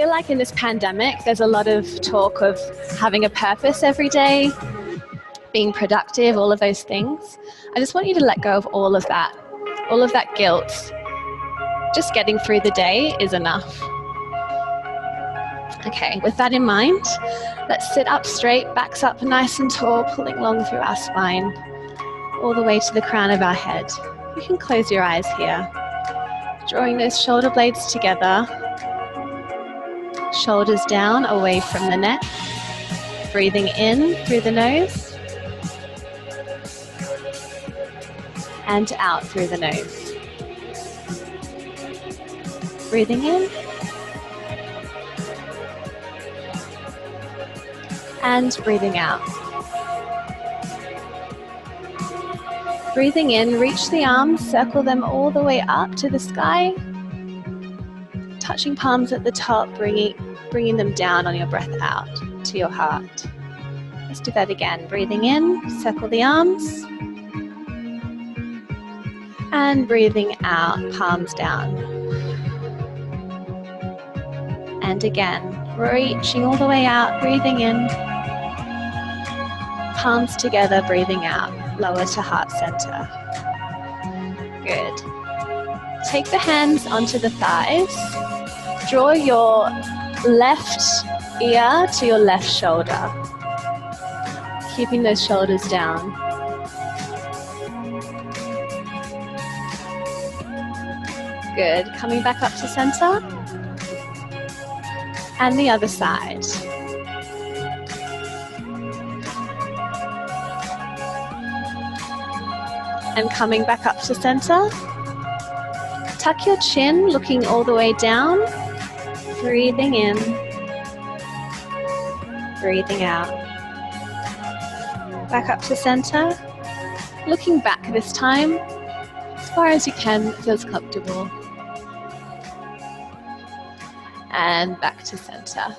feel like in this pandemic, there's a lot of talk of having a purpose every day, being productive, all of those things. I just want you to let go of all of that guilt. Just getting through the day is enough. Okay, with that in mind, let's sit up straight, backs up nice and tall, pulling long through our spine, all the way to the crown of our head. You can close your eyes here. Drawing those shoulder blades together, shoulders down, away from the neck. Breathing in through the nose and out through the nose. Breathing in and breathing out. Breathing in, reach the arms, circle them all the way up to the sky, touching palms at the top, bringing them down on your breath out to your heart. Let's do that again. Breathing in, circle the arms, and breathing out, palms down. And again, reaching all the way out, breathing in, palms together, breathing out, lower to heart center. Good. Take the hands onto the thighs. Draw your left ear to your left shoulder, keeping those shoulders down. Good. Coming back up to center. And the other side. And coming back up to center. Tuck your chin, looking all the way down. Breathing in. Breathing out. Back up to center. Looking back this time, as far as you can, feels comfortable. And back to center.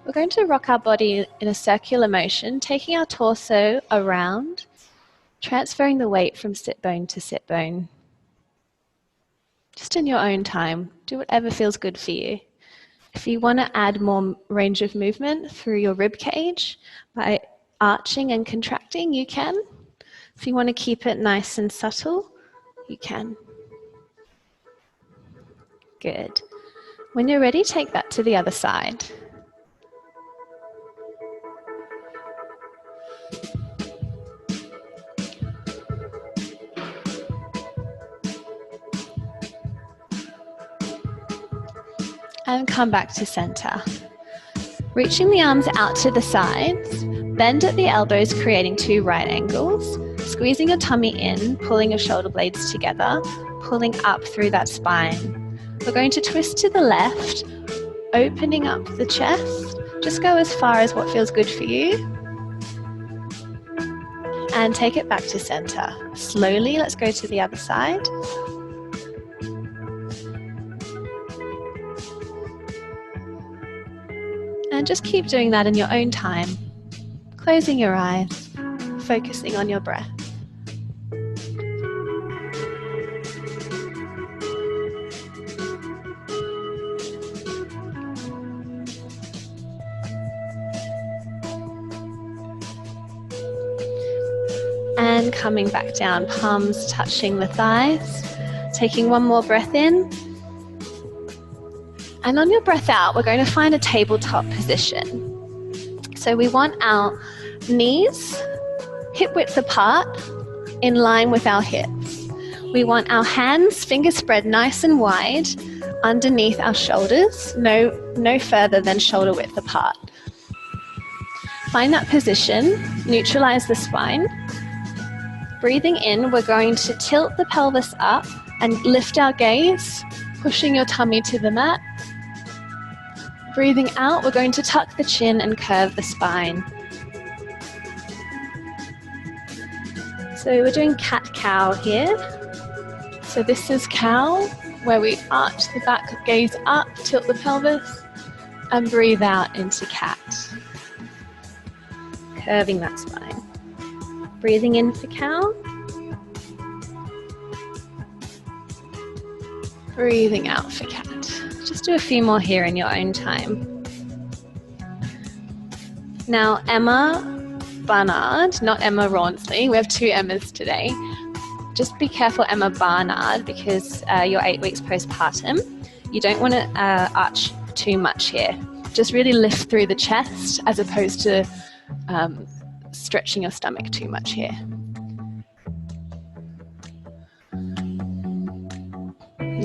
We're going to rock our body in a circular motion, taking our torso around, transferring the weight from sit bone to sit bone. Just in your own time. Do whatever feels good for you. If you want to add more range of movement through your rib cage by arching and contracting, you can. If you want to keep it nice and subtle, you can. Good. When you're ready, take that to the other side. And come back to center. Reaching the arms out to the sides, bend at the elbows, creating 2 right angles, squeezing your tummy in, pulling your shoulder blades together, pulling up through that spine. We're going to twist to the left, opening up the chest. Just go as far as what feels good for you. And take it back to center. Slowly, let's go to the other side. And just keep doing that in your own time. Closing your eyes, focusing on your breath. And coming back down, palms touching the thighs. Taking one more breath in. And on your breath out, we're going to find a tabletop position. So we want our knees hip width apart, in line with our hips. We want our hands, fingers spread nice and wide, underneath our shoulders, no further than shoulder width apart. Find that position, neutralize the spine. Breathing in, we're going to tilt the pelvis up and lift our gaze, pushing your tummy to the mat. Breathing out, we're going to tuck the chin and curve the spine. So we're doing cat-cow here. So this is cow, where we arch the back, gaze up, tilt the pelvis, and breathe out into cat. Curving that spine. Breathing in for cow. Breathing out for cat. Just just do a few more here in your own time. Now, Emma Barnard, not Emma Rawnsley, we have two Emmas today. Just be careful, Emma Barnard, because you're 8 weeks postpartum. You don't want to arch too much here. Just really lift through the chest as opposed to stretching your stomach too much here.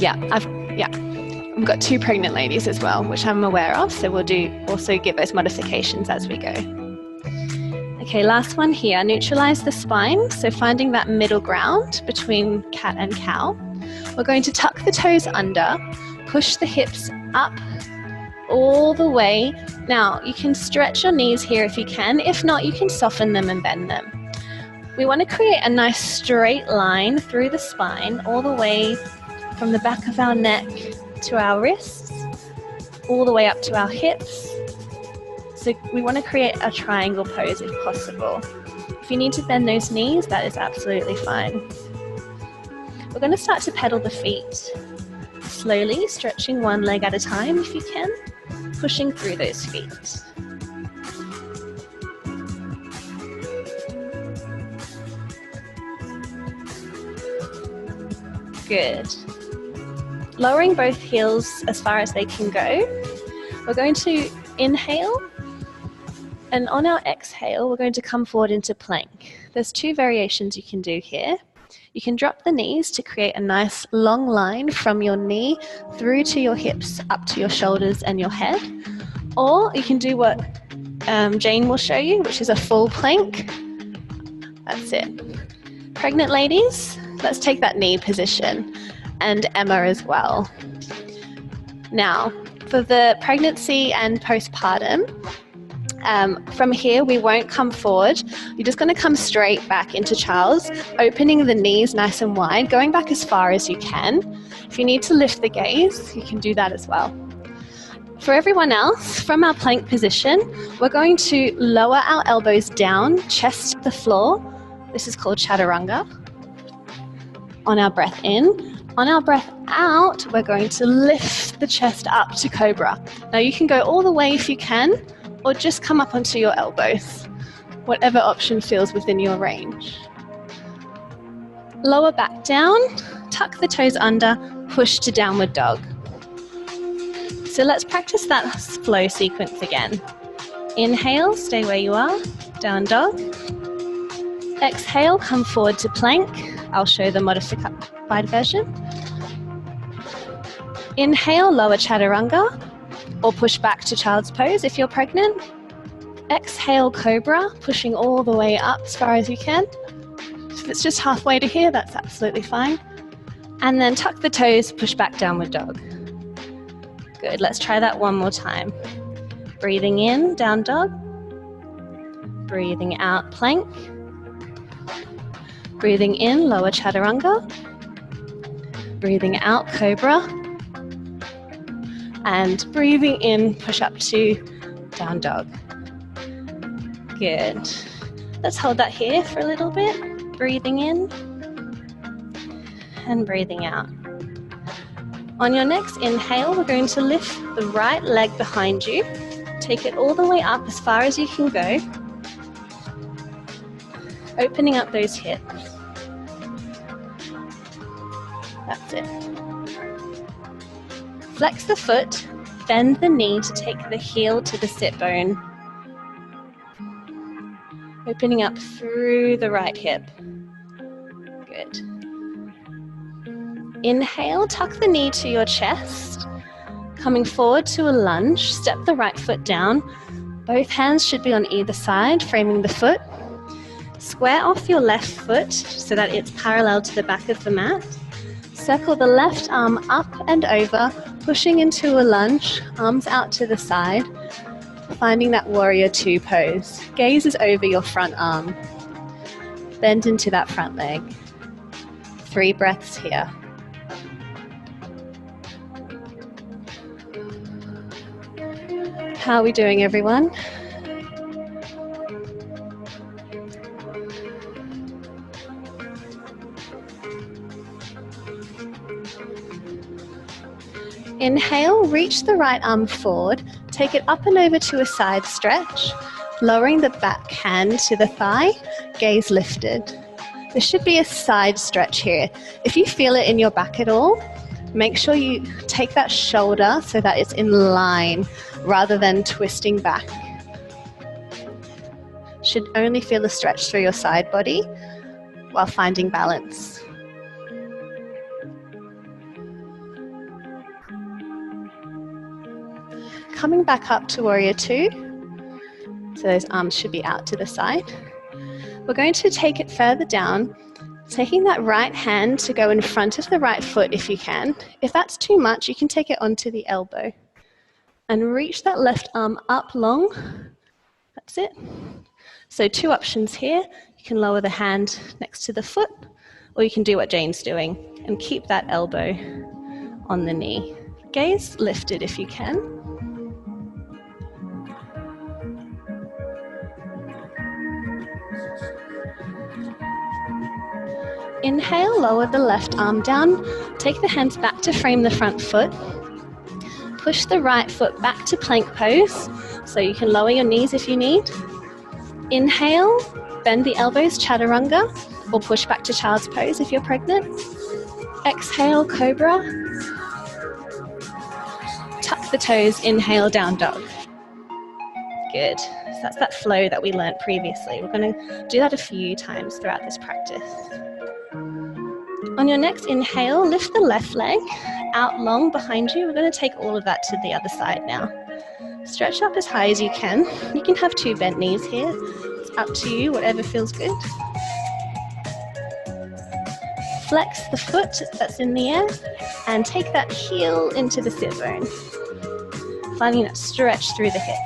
I've got two pregnant ladies as well, which I'm aware of, so we'll also give those modifications as we go. Okay, last one here, neutralize the spine, so finding that middle ground between cat and cow. We're going to tuck the toes under, push the hips up all the way. Now, you can stretch your knees here if you can. If not, you can soften them and bend them. We want to create a nice straight line through the spine, all the way from the back of our neck to our wrists, all the way up to our hips. So we want to create a triangle pose if possible. If you need to bend those knees, that is absolutely fine. We're going to start to pedal the feet. Slowly stretching one leg at a time if you can, pushing through those feet. Good. Lowering both heels as far as they can go. We're going to inhale, and on our exhale, we're going to come forward into plank. There's two variations you can do here. You can drop the knees to create a nice long line from your knee through to your hips, up to your shoulders and your head. Or you can do what Jane will show you, which is a full plank. That's it. Pregnant ladies, let's take that knee position, and Emma as well. Now, for the pregnancy and postpartum, from here, we won't come forward. You're just going to come straight back into child's, opening the knees nice and wide, going back as far as you can. If you need to lift the gaze, you can do that as well. For everyone else, from our plank position, we're going to lower our elbows down, chest to the floor. This is called chaturanga. On our breath in. On our breath out, we're going to lift the chest up to cobra. Now you can go all the way if you can, or just come up onto your elbows, whatever option feels within your range. Lower back down, tuck the toes under, push to downward dog. So let's practice that flow sequence again. Inhale, stay where you are, down dog. Exhale, come forward to plank. I'll show the modified version. Inhale, lower chaturanga, or push back to child's pose if you're pregnant. Exhale, cobra, pushing all the way up as far as you can. If it's just halfway to here, that's absolutely fine. And then tuck the toes, push back, downward dog. Good, let's try that one more time. Breathing in, down dog. Breathing out, plank. Breathing in, lower chaturanga. Breathing out, cobra. And breathing in, push up to down dog. Good. Let's hold that here for a little bit. Breathing in and breathing out. On your next inhale, we're going to lift the right leg behind you. Take it all the way up as far as you can go. Opening up those hips. That's it. Flex the foot, bend the knee to take the heel to the sit bone. Opening up through the right hip. Good. Inhale, tuck the knee to your chest. Coming forward to a lunge, step the right foot down. Both hands should be on either side, framing the foot. Square off your left foot so that it's parallel to the back of the mat. Circle the left arm up and over, pushing into a lunge, arms out to the side, finding that warrior two pose. Gaze is over your front arm. Bend into that front leg. 3 breaths here. How are we doing, everyone? Inhale, reach reach the right arm forward, take it up and over to a side stretch, lowering the back hand to the thigh, gaze lifted. There should be a side stretch here. If you feel it in your back at all, make sure you take that shoulder so that it's in line rather than twisting back. Should only feel the stretch through your side body while finding balance. Coming back up to Warrior Two, so those arms should be out to the side. We're going to take it further down, taking that right hand to go in front of the right foot if you can. If that's too much, you can take it onto the elbow. And reach that left arm up long. That's it. So 2 options here. You can lower the hand next to the foot, or you can do what Jane's doing and keep that elbow on the knee. Gaze lifted if you can. Inhale, lower the left arm down. Take the hands back to frame the front foot. Push the right foot back to plank pose, so you can lower your knees if you need. Inhale, bend the elbows, chaturanga, or push back to child's pose if you're pregnant. Exhale, cobra. Tuck the toes, inhale, down dog. Good. So that's that flow that we learnt previously. We're going to do that a few times throughout this practice. On your next inhale, lift the left leg out long behind you. We're going to take all of that to the other side now. Stretch up as high as you can. You can have 2 bent knees here. It's up to you, whatever feels good. Flex the foot that's in the air and take that heel into the sit bone. Finding that stretch through the hip.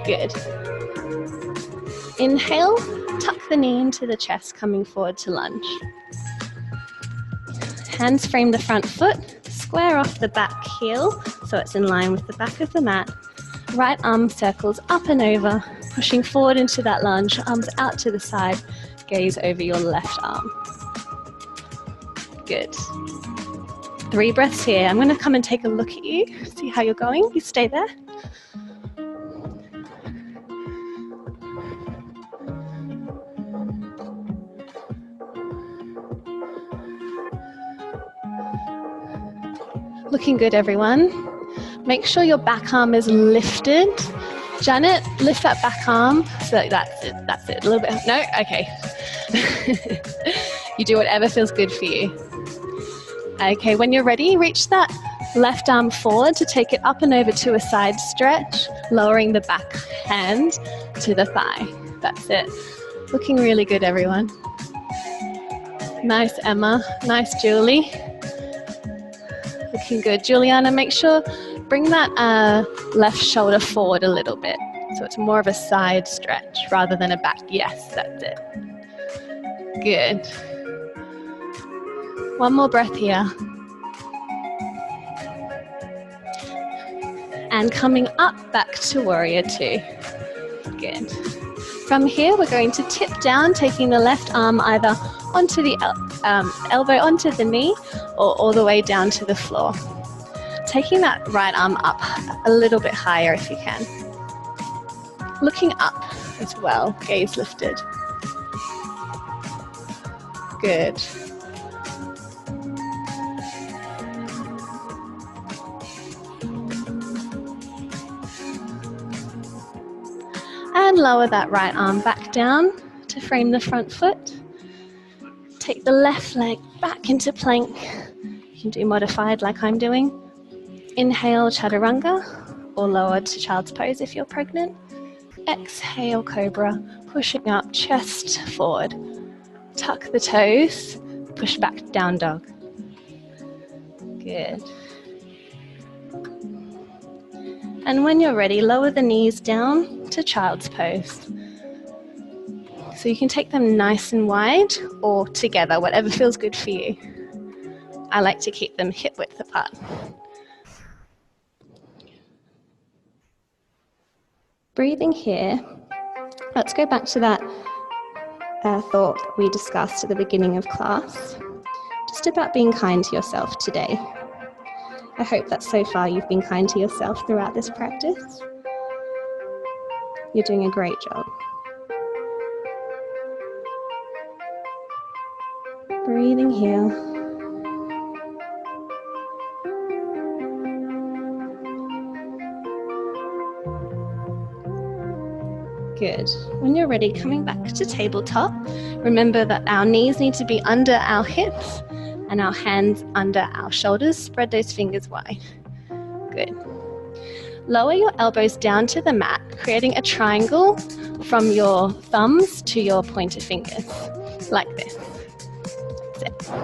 Good. Inhale, tuck the knee into the chest, coming forward to lunge. Hands frame the front foot, square off the back heel so it's in line with the back of the mat. Right arm circles up and over, pushing forward into that lunge, arms out to the side, gaze over your left arm. Good. 3 breaths here. I'm going to come and take a look at you, see how you're going. You stay there. Looking good, everyone. Make sure your back arm is lifted. Janet, lift that back arm. So that's it. That's it. A little bit. No? Okay. You do whatever feels good for you. Okay, when you're ready, reach that left arm forward to take it up and over to a side stretch, lowering the back hand to the thigh. That's it. Looking really good, everyone. Nice, Emma. Nice, Julie. Looking good. Juliana, make sure, bring that left shoulder forward a little bit. So it's more of a side stretch rather than a back. Yes, that's it. Good. One more breath here. And coming up back to Warrior Two. Good. From here, we're going to tip down, taking the left arm either onto the elbow onto the knee or all the way down to the floor. Taking that right arm up a little bit higher if you can. Looking up as well, gaze lifted. Good. And lower that right arm back down to frame the front foot. Take the left leg back into plank. You can do modified like I'm doing. Inhale, chaturanga, or lower to child's pose if you're pregnant. Exhale, cobra, pushing up, chest forward. Tuck the toes, push back, down dog. Good. And when you're ready, lower the knees down to child's pose. So you can take them nice and wide or together, whatever feels good for you. I like to keep them hip width apart. Breathing here. Let's go back to that thought we discussed at the beginning of class. just about being kind to yourself today. I hope that so far you've been kind to yourself throughout this practice. You're doing a great job. Breathing here. Good. When you're ready, coming back to tabletop, remember that our knees need to be under our hips and our hands under our shoulders. Spread those fingers wide. Good. Lower your elbows down to the mat, creating a triangle from your thumbs to your pointer fingers, like this. That's it.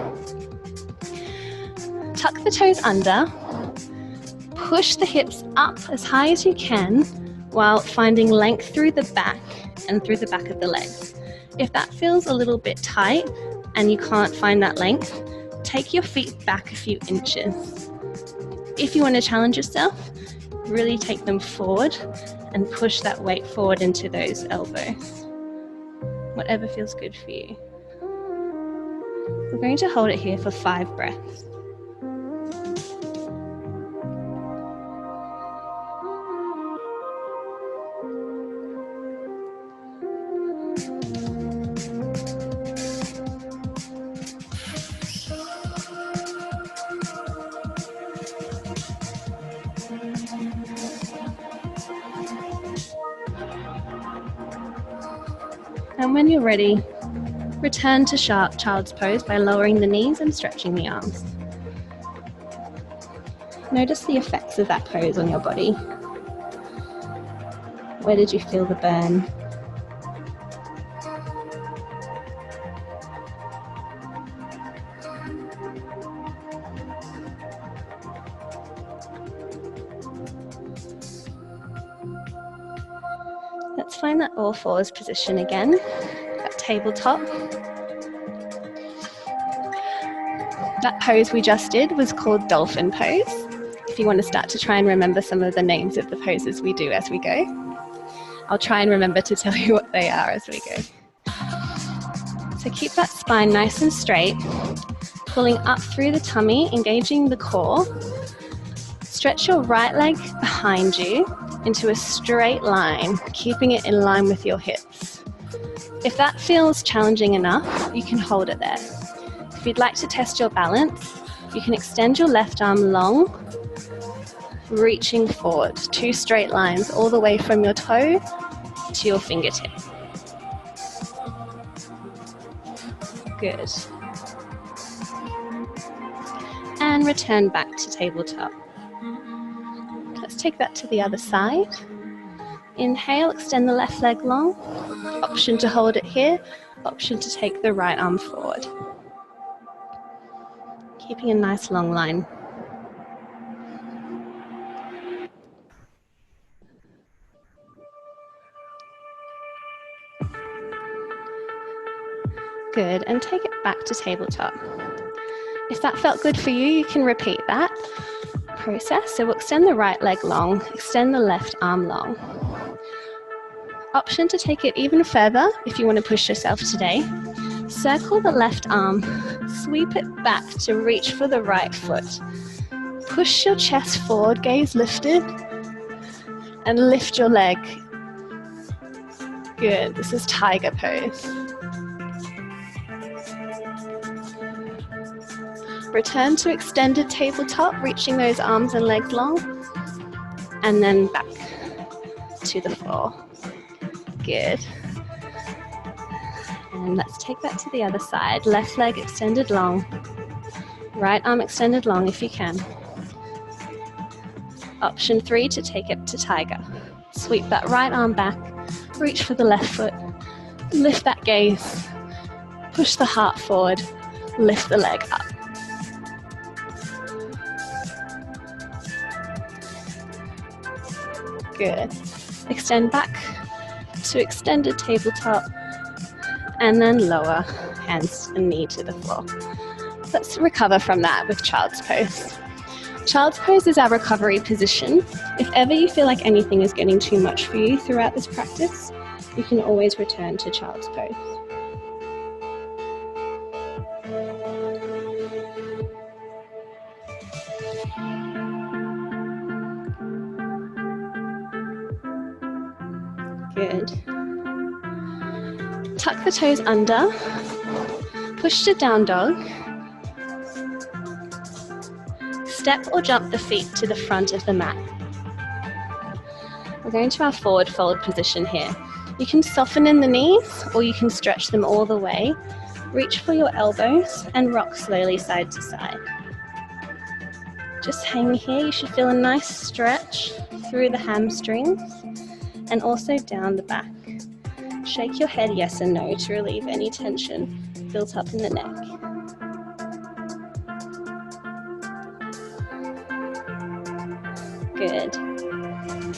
Tuck the toes under. Push the hips up as high as you can while finding length through the back and through the back of the legs. If that feels a little bit tight and you can't find that length, take your feet back a few inches. If you want to challenge yourself, really take them forward and push that weight forward into those elbows. Whatever feels good for you. We're going to hold it here for 5 breaths. And when you're ready, return to child's pose by lowering the knees and stretching the arms. Notice the effects of that pose on your body. Where did you feel the burn? Let's find that all fours position again, that tabletop. That pose we just did was called dolphin pose. If you want to start to try and remember some of the names of the poses we do as we go, I'll try and remember to tell you what they are as we go. So keep that spine nice and straight, pulling up through the tummy, engaging the core. Stretch your right leg behind you into a straight line, keeping it in line with your hips. If that feels challenging enough, you can hold it there. If you'd like to test your balance, you can extend your left arm long, reaching forward, 2 straight lines all the way from your toe to your fingertip. Good. And return back to tabletop. Let's take that to the other side. Inhale, extend the left leg long. Option to hold it here, option to take the right arm forward. Keeping a nice long line. Good, and take it back to tabletop. If that felt good for you, you can repeat that process. So we'll extend the right leg long, extend the left arm long. Option to take it even further if you want to push yourself today. Circle the left arm, sweep it back to reach for the right foot. Push your chest forward, gaze lifted, and lift your leg. Good, this is tiger pose. Return to extended tabletop, reaching those arms and legs long, and then back to the floor. Good. And let's take that to the other side. Left leg extended long, right arm extended long if you can. Option 3 to take it to tiger. Sweep that right arm back, reach for the left foot, lift that gaze, push the heart forward, lift the leg up. Good. Extend back to extended tabletop and then lower hands and knee to the floor. Let's recover from that with child's pose. Child's pose is our recovery position. If ever you feel like anything is getting too much for you throughout this practice, you can always return to child's pose. Good. Tuck the toes under, push to down dog. Step or jump the feet to the front of the mat. We're going to our forward fold position here. You can soften in the knees or you can stretch them all the way. Reach for your elbows and rock slowly side to side. Just hang here. You should feel a nice stretch through the hamstrings and also down the back. Shake your head yes and no to relieve any tension built up in the neck. Good.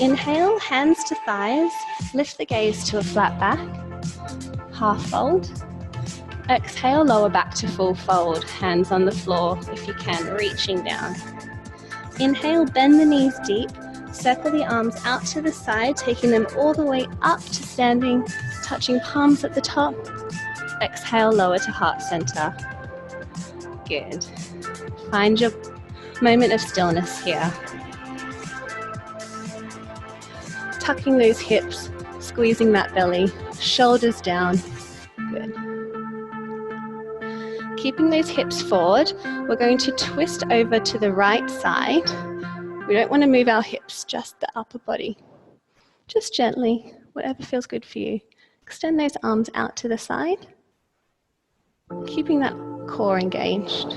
Inhale, hands to thighs, lift the gaze to a flat back, half fold. Exhale, lower back to full fold, hands on the floor if you can, reaching down. Inhale, bend the knees deep, circle the arms out to the side, taking them all the way up to standing, touching palms at the top. Exhale, lower to heart center. Good. Find your moment of stillness here. Tucking those hips, squeezing that belly, shoulders down. Good. Keeping those hips forward, we're going to twist over to the right side. We don't want to move our hips, just the upper body. Just gently, whatever feels good for you. Extend those arms out to the side, keeping that core engaged.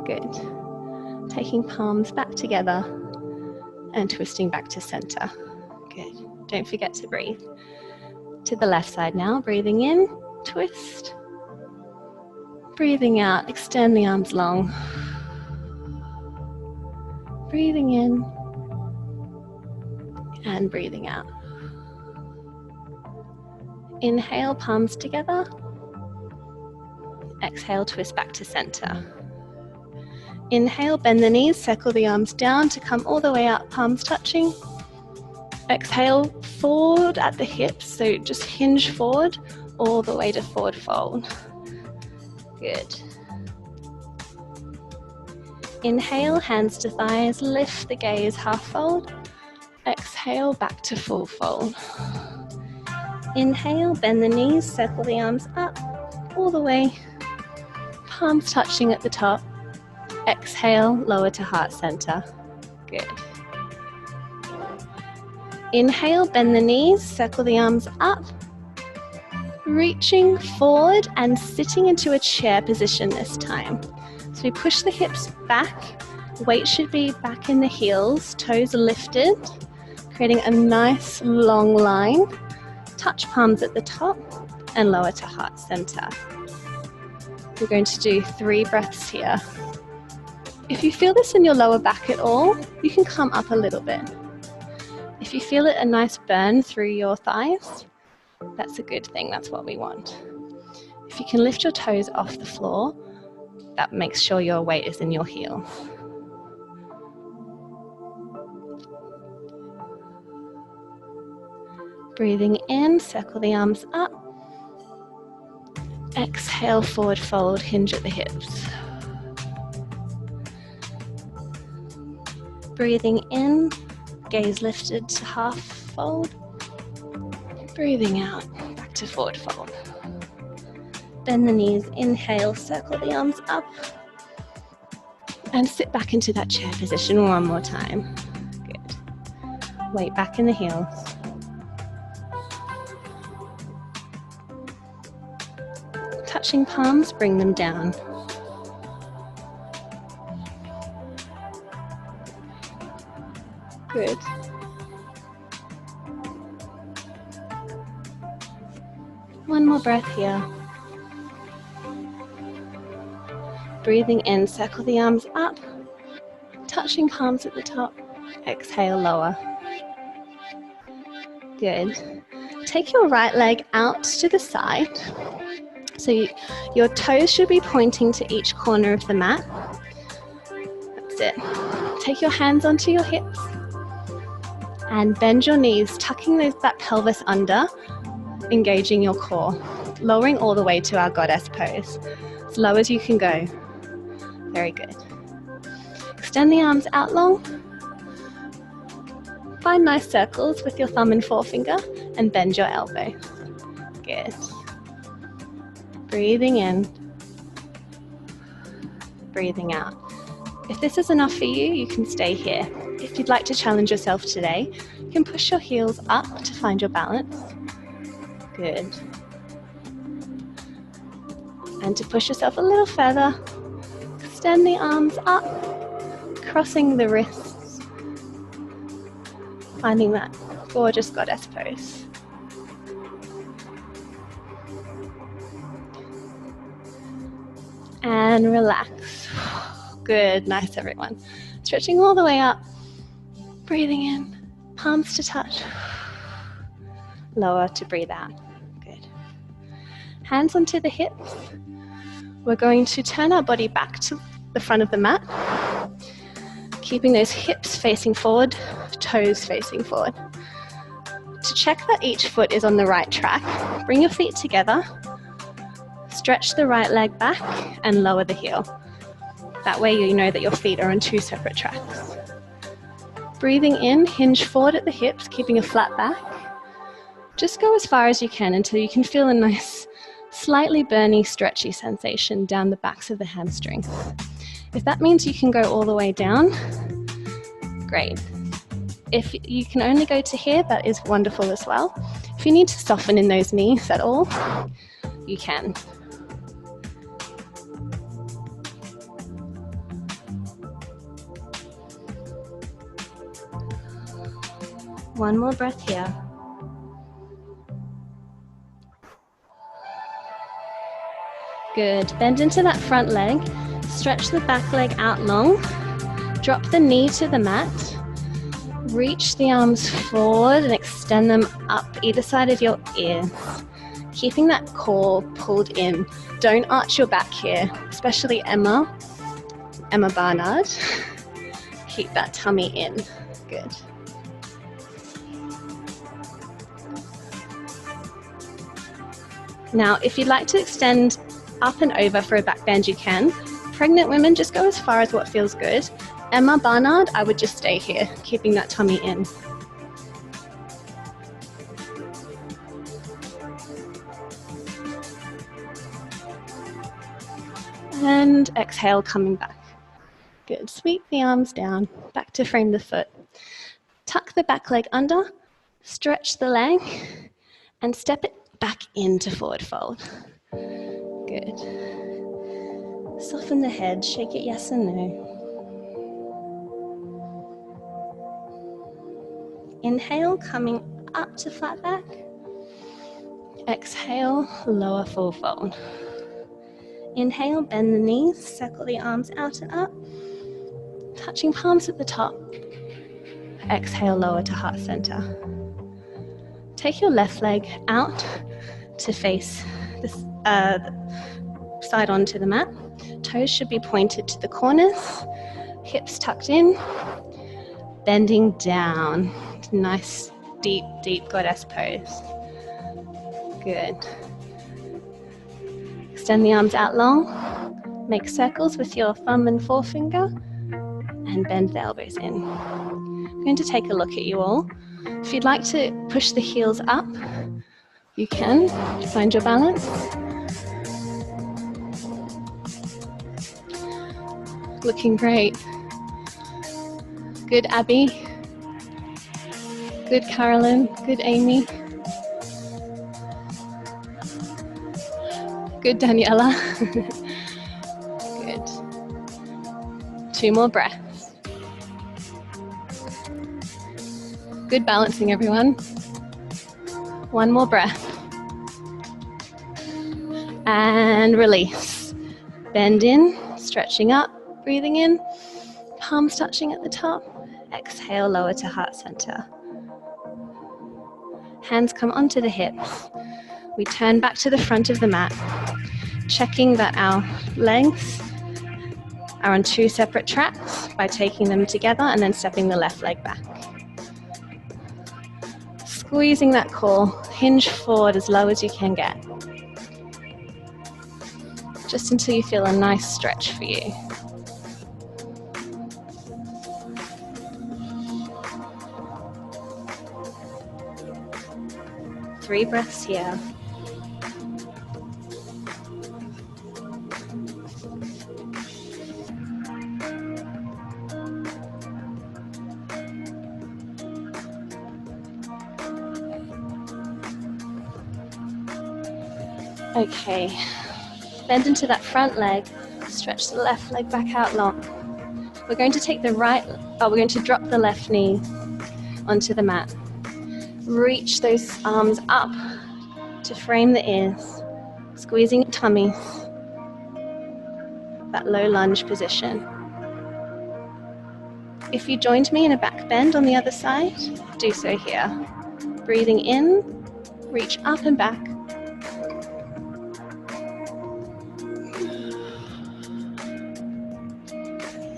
Good. Taking palms back together and twisting back to center. Good. Don't forget to breathe. To the left side now, breathing in, twist. Breathing out, extend the arms long. Breathing in and breathing out. Inhale, palms together. Exhale, twist back to center. Inhale, bend the knees, circle the arms down to come all the way up, palms touching. Exhale, forward at the hips, so just hinge forward all the way to forward fold. Good. Inhale, hands to thighs, lift the gaze, half fold. Exhale, back to full fold. Inhale, bend the knees, circle the arms up, all the way, palms touching at the top. Exhale, lower to heart center. Good. Inhale, bend the knees, circle the arms up, reaching forward and sitting into a chair position this time. So we push the hips back, weight should be back in the heels, toes lifted, creating a nice long line. Touch palms at the top and lower to heart center. We're going to do 3 breaths here. If you feel this in your lower back at all, you can come up a little bit. If you feel it a nice burn through your thighs, that's a good thing, that's what we want. If you can lift your toes off the floor, that makes sure your weight is in your heel. Breathing in, circle the arms up. Exhale, forward fold, hinge at the hips. Breathing in, gaze lifted to half fold. Breathing out, back to forward fold. Bend the knees, inhale, circle the arms up. And sit back into that chair position one more time. Good. Weight back in the heels. Touching palms, bring them down. Good. One more breath here. Breathing in, circle the arms up, touching palms at the top. Exhale, lower. Good. Take your right leg out to the side. So your toes should be pointing to each corner of the mat. That's it. Take your hands onto your hips and bend your knees, tucking that pelvis under, engaging your core, lowering all the way to our goddess pose, as low as you can go. Very good. Extend the arms out long. Find nice circles with your thumb and forefinger and bend your elbow. Good. Breathing in. Breathing out. If this is enough for you, you can stay here. If you'd like to challenge yourself today, you can push your heels up to find your balance. Good. And to push yourself a little further, extend the arms up, crossing the wrists, finding that gorgeous goddess pose. And relax. Good, nice everyone. Stretching all the way up, breathing in, palms to touch, lower to breathe out. Good. Hands onto the hips. We're going to turn our body back to the front of the mat, keeping those hips facing forward, toes facing forward. To check that each foot is on the right track, bring your feet together, stretch the right leg back and lower the heel. That way you know that your feet are on two separate tracks. Breathing in, hinge forward at the hips, keeping a flat back. Just go as far as you can until you can feel a nice, slightly burny, stretchy sensation down the backs of the hamstrings. If that means you can go all the way down, great. If you can only go to here, that is wonderful as well. If you need to soften in those knees at all, you can. One more breath here. Good. Bend into that front leg. Stretch the back leg out long. Drop the knee to the mat. Reach the arms forward and extend them up either side of your ears. Keeping that core pulled in. Don't arch your back here, especially Emma Barnard. Keep that tummy in. Good. Now, if you'd like to extend up and over for a back bend, you can. Pregnant women, just go as far as what feels good. Emma Barnard, I would just stay here, keeping that tummy in. And exhale, coming back. Good. Sweep the arms down, back to frame the foot. Tuck the back leg under, stretch the leg, and step it back into forward fold. Good. Soften the head, shake it yes and no. Inhale, coming up to flat back. Exhale, lower full fold. Inhale, bend the knees, circle the arms out and up, touching palms at the top. Exhale, lower to heart center. Take your left leg out to face this side onto the mat. Toes should be pointed to the corners, hips tucked in, bending down. Nice, deep, deep goddess pose. Good. Extend the arms out long, make circles with your thumb and forefinger, and bend the elbows in. I'm going to take a look at you all. If you'd like to push the heels up, you can find your balance. Looking great. Good, Abby. Good, Carolyn. Good, Amy. Good, Daniela. Good. 2 more breaths. Good balancing, everyone. 1 more breath. And release. Bend in, stretching up, breathing in, palms touching at the top. Exhale, lower to heart center. Hands come onto the hips. We turn back to the front of the mat, checking that our legs are on 2 separate tracks by taking them together and then stepping the left leg back. Squeezing that core, hinge forward as low as you can get. Just until you feel a nice stretch for you. 3 breaths here. Okay, bend into that front leg, stretch the left leg back out long. We're going to take the we're going to drop the left knee onto the mat. Reach those arms up to frame the ears, squeezing your tummy, that low lunge position. If you joined me in a back bend on the other side, do so here. Breathing in, reach up and back.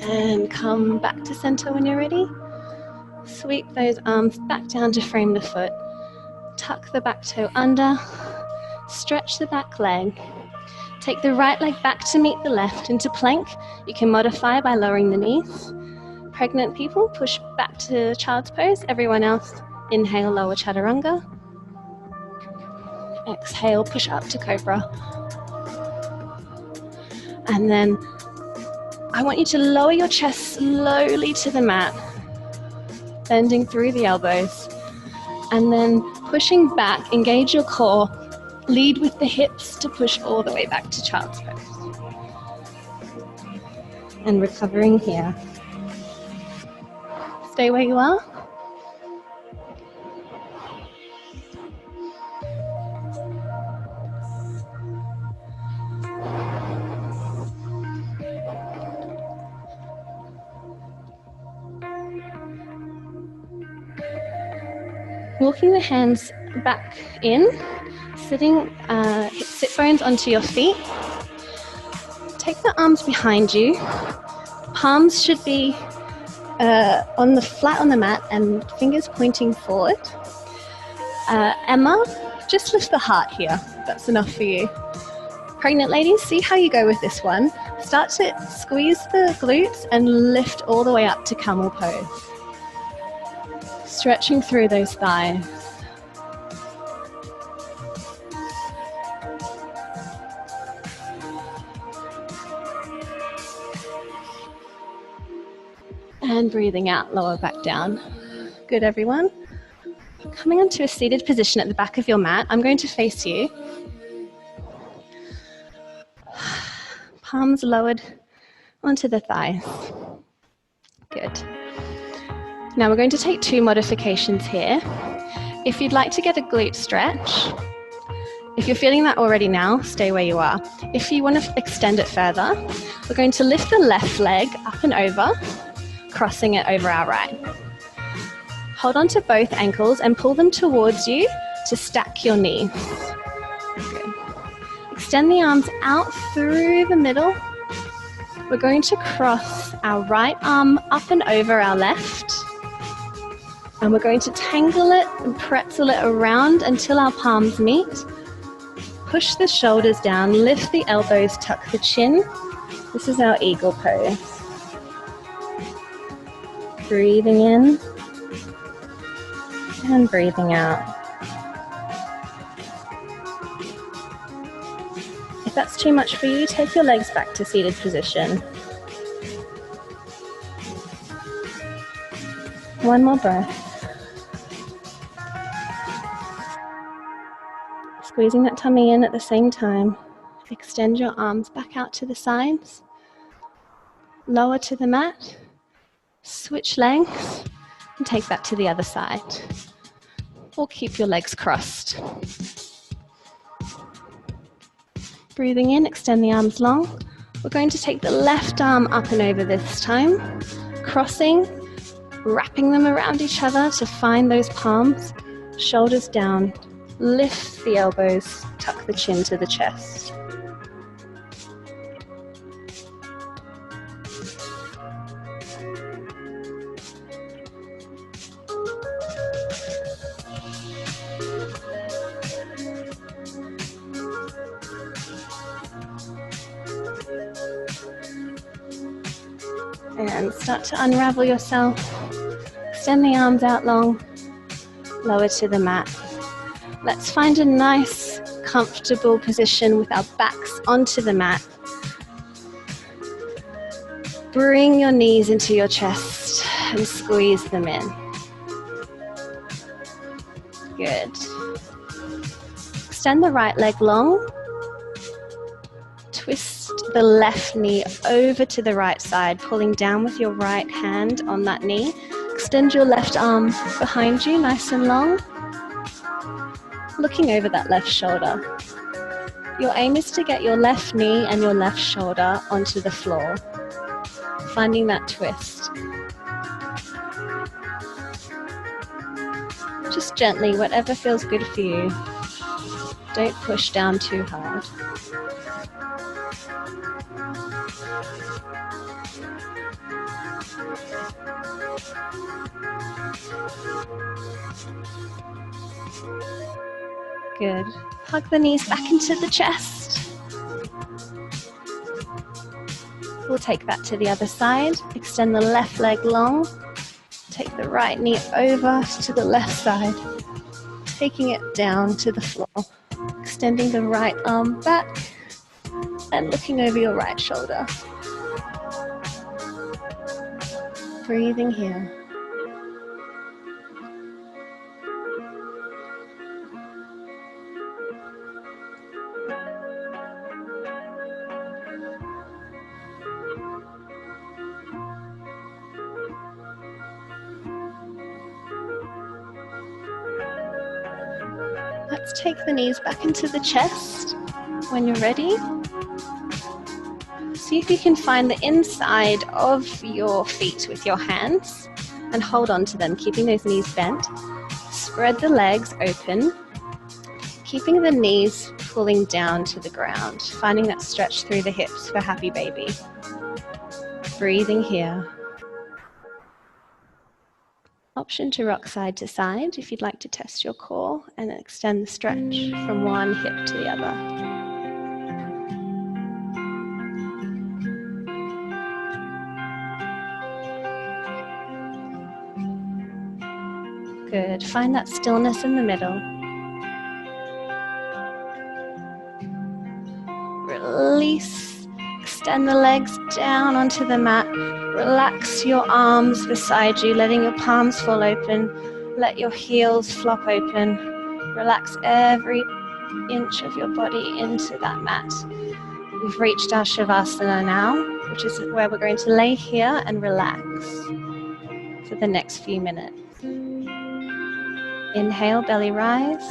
And come back to center when you're ready. Sweep those arms back down to frame the foot. Tuck the back toe under. Stretch the back leg. Take the right leg back to meet the left into plank. You can modify by lowering the knees. Pregnant people, push back to child's pose. Everyone else, inhale, lower chaturanga. Exhale, push up to cobra. And then I want you to lower your chest slowly to the mat, bending through the elbows, and then pushing back, engage your core, lead with the hips to push all the way back to child's pose. And recovering here. Stay where you are. Walking the hands back in, sitting sit bones onto your feet. Take the arms behind you. Palms should be on the flat on the mat and fingers pointing forward. Emma, just lift the heart here. That's enough for you. Pregnant ladies, see how you go with this one. Start to squeeze the glutes and lift all the way up to camel pose. Stretching through those thighs. And breathing out, lower back down. Good, everyone. Coming onto a seated position at the back of your mat, I'm going to face you. Palms lowered onto the thighs. Good. Now we're going to take 2 modifications here. If you'd like to get a glute stretch, if you're feeling that already now, stay where you are. If you want to extend it further, we're going to lift the left leg up and over, crossing it over our right. Hold on to both ankles and pull them towards you to stack your knees. Good. Extend the arms out through the middle. We're going to cross our right arm up and over our left. And we're going to tangle it and pretzel it around until our palms meet. Push the shoulders down, lift the elbows, tuck the chin. This is our eagle pose. Breathing in and breathing out. If that's too much for you, take your legs back to seated position. One more breath. Squeezing that tummy in at the same time. Extend your arms back out to the sides. Lower to the mat. Switch legs and take that to the other side. Or keep your legs crossed. Breathing in, extend the arms long. We're going to take the left arm up and over this time. Crossing, wrapping them around each other to find those palms. Shoulders down. Lift the elbows, tuck the chin to the chest. And start to unravel yourself. Extend the arms out long, lower to the mat. Let's find a nice, comfortable position with our backs onto the mat. Bring your knees into your chest and squeeze them in. Good. Extend the right leg long. Twist the left knee over to the right side, pulling down with your right hand on that knee. Extend your left arm behind you, nice and long. Looking over that left shoulder. Your aim is to get your left knee and your left shoulder onto the floor. Finding that twist. Just gently, whatever feels good for you. Don't push down too hard. Good. Hug the knees back into the chest. We'll take that to the other side. Extend the left leg long. Take the right knee over to the left side. Taking it down to the floor. Extending the right arm back and looking over your right shoulder. Breathing here. Let's take the knees back into the chest. When you're ready, see if you can find the inside of your feet with your hands and hold on to them, keeping those knees bent. Spread the legs open, keeping the knees pulling down to the ground, finding that stretch through the hips for happy baby. Breathing here. Option to rock side to side if you'd like to test your core and extend the stretch from one hip to the other. Good. Find that stillness in the middle. Release. Extend the legs down onto the mat. Relax your arms beside you, letting your palms fall open. Let your heels flop open. Relax every inch of your body into that mat. We've reached our Shavasana now, which is where we're going to lay here and relax for the next few minutes. Inhale, belly rise.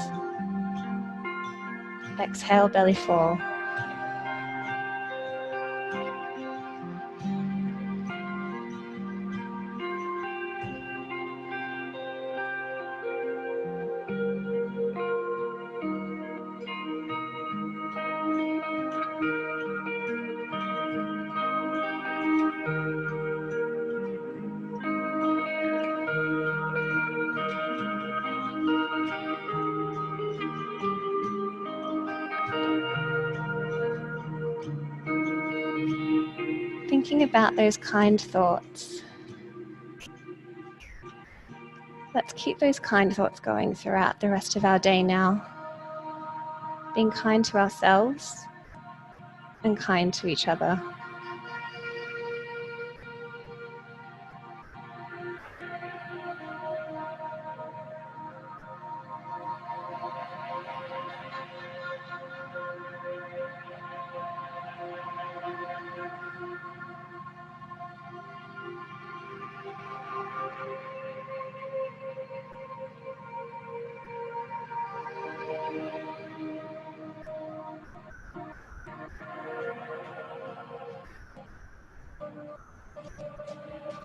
Exhale, belly fall. Thinking about those kind thoughts. Let's keep those kind thoughts going throughout the rest of our day now. Being kind to ourselves and kind to each other.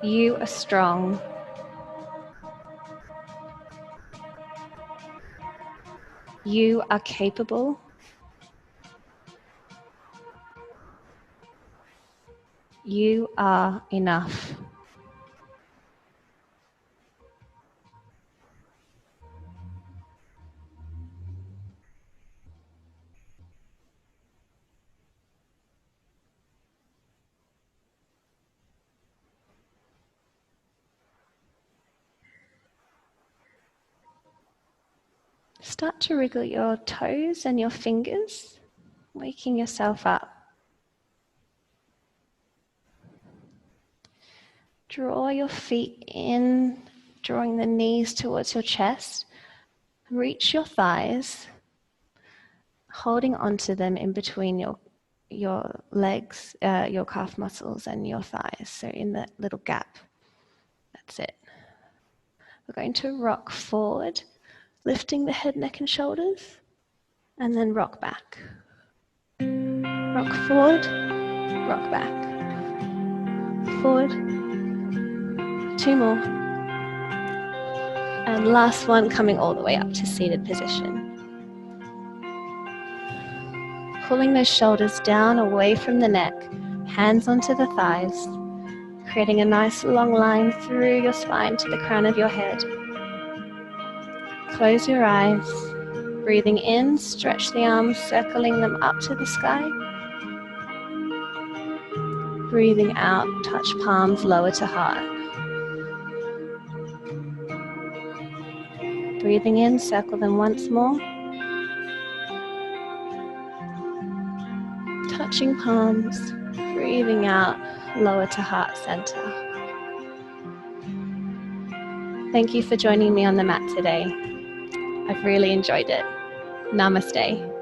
You are strong. You are capable. You are enough. Start to wriggle your toes and your fingers, waking yourself up. Draw your feet in, drawing the knees towards your chest. Reach your thighs, holding onto them in between your legs, your calf muscles and your thighs. So in that little gap. That's it. We're going to rock forward, lifting the head, neck and shoulders, and then rock back. Rock forward, rock back. Forward. 2 more. And last one, coming all the way up to seated position. Pulling those shoulders down away from the neck, hands onto the thighs, creating a nice long line through your spine to the crown of your head. Close your eyes. Breathing in, stretch the arms, circling them up to the sky. Breathing out, touch palms lower to heart. Breathing in, circle them once more. Touching palms, breathing out, lower to heart center. Thank you for joining me on the mat today. I've really enjoyed it. Namaste.